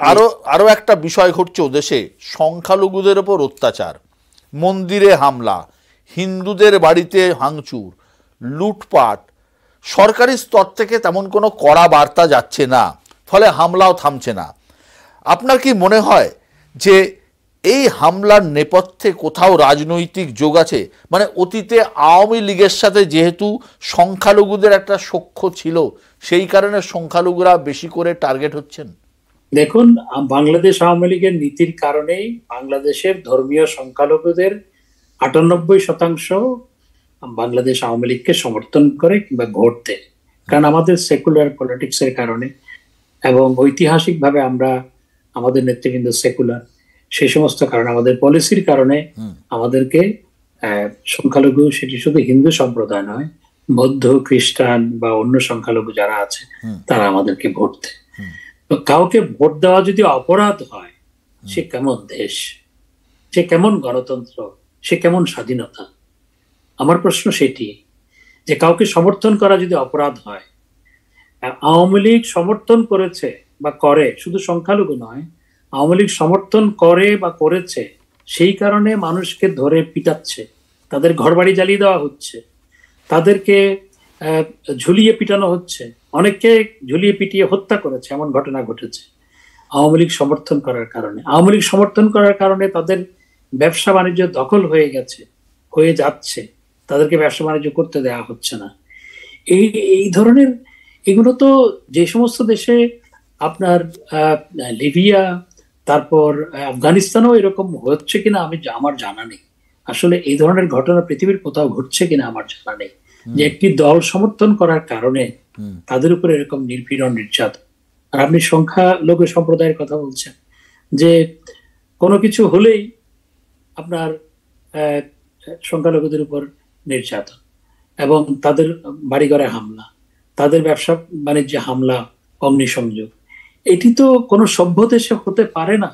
আরো আরো একটা বিষয় ঘটছে দেশে, সংখ্যালঘুদের ওপর অত্যাচার, মন্দিরে হামলা, হিন্দুদের বাড়িতে ভাঙচুর, লুটপাট। সরকারি স্তর থেকে তেমন কোনো কড়া বার্তা যাচ্ছে না, ফলে হামলাও থামছে না। আপনার কি মনে হয় যে এই হামলার নেপথ্যে কোথাও রাজনৈতিক যোগ আছে? মানে অতীতে আওয়ামী লীগের সাথে যেহেতু সংখ্যালঘুদের একটা সখ্য ছিল, সেই কারণে সংখ্যালঘুরা বেশি করে টার্গেট হচ্ছেন। দেখুন, বাংলাদেশ আওয়ামী লীগের নীতির কারণেই বাংলাদেশের ধর্মীয় সংখ্যালঘুদের 98% বাংলাদেশ আওয়ামী লীগকে সমর্থন করে কিংবা ভোট দেয়। কারণ আমাদের সেকুলার পলিটিক্স এর কারণে এবং ঐতিহাসিকভাবে আমরা, আমাদের নেতৃবৃন্দ সেকুলার, সেই সমস্ত কারণে, আমাদের পলিসির কারণে আমাদেরকে সংখ্যালঘু, সেটি শুধু হিন্দু সম্প্রদায় নয়, বৌদ্ধ, খ্রিস্টান বা অন্য সংখ্যালঘু যারা আছে তারা আমাদেরকে ভোট দেয়। তো কাউকে ভোট দেওয়া যদি অপরাধ হয়, সে কেমন দেশ, সে কেমন গণতন্ত্র, সে কেমন স্বাধীনতা? আমার প্রশ্ন সেটি, যে কাউকে সমর্থন করা যদি অপরাধ হয়, আওয়ামী লীগ সমর্থন করেছে বা করে, শুধু সংখ্যালঘু নয়, আওয়ামী লীগ সমর্থন করে বা করেছে, সেই কারণে মানুষকে ধরে পিটাচ্ছে, তাদের ঘরবাড়ি জ্বালিয়ে দেওয়া হচ্ছে, তাদেরকে ঝুলিয়ে পিটানো হচ্ছে, অনেককে ঝুলিয়ে পিটিয়ে হত্যা করেছে, এমন ঘটনা ঘটেছে আওয়ামী লীগ সমর্থন করার কারণে। আওয়ামী লীগ সমর্থন করার কারণে তাদের ব্যবসা বাণিজ্য দখল হয়ে গেছে, হয়ে যাচ্ছে, তাদেরকে ব্যবসা বাণিজ্য করতে দেওয়া হচ্ছে না। এই এই ধরনের এগুলো তো যে সমস্ত দেশে, আপনার লিবিয়া, তারপর আফগানিস্তানও এরকম হচ্ছে কিনা আমার জানা নেই। আসলে এই ধরনের ঘটনা পৃথিবীর কোথাও ঘটছে কিনা আমার জানা নেই, যে একটি দল সমর্থন করার কারণে তাদের উপর এরকম নির্পীড়ন, নির্যাতন। আর আপনি সংখ্যালঘু সম্প্রদায়ের কথা বলছেন, যে কোনো কিছু হলেই আপনার সংখ্যালঘুদের উপর নির্যাতন এবং তাদের বাড়িঘরে হামলা, তাদের ব্যবসা বাণিজ্যে হামলা, অগ্নিসংযোগ। এটি তো কোনো সভ্য দেশে হতে পারে না।